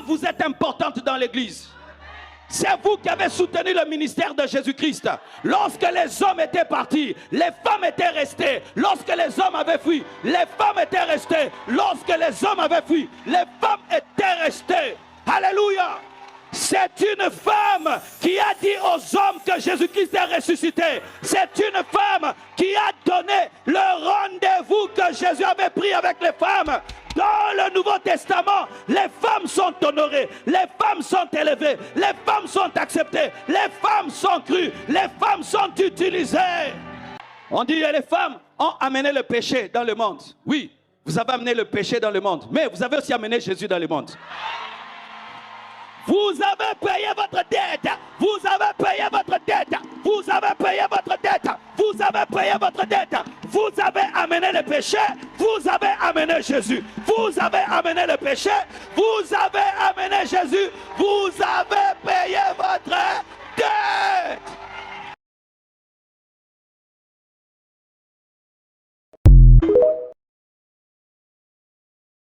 vous êtes importante dans l'église. C'est vous qui avez soutenu le ministère de Jésus-Christ. Lorsque les hommes étaient partis, les femmes étaient restées. Lorsque les hommes avaient fui, les femmes étaient restées. Lorsque les hommes avaient fui, les femmes étaient restées. Alléluia. C'est une femme qui a dit aux hommes que Jésus-Christ est ressuscité. C'est une femme qui a donné le rendez-vous que Jésus avait pris avec les femmes. Dans le Nouveau Testament, les femmes sont honorées, les femmes sont élevées, les femmes sont acceptées, les femmes sont crues, les femmes sont utilisées. On dit que les femmes ont amené le péché dans le monde. Oui, vous avez amené le péché dans le monde, mais vous avez aussi amené Jésus dans le monde. Vous avez payé votre dette. Vous avez payé votre dette. Vous avez payé votre dette. Vous avez payé votre dette. Vous avez amené le péché. Vous avez amené Jésus. Vous avez amené le péché. Vous avez amené Jésus. Vous avez payé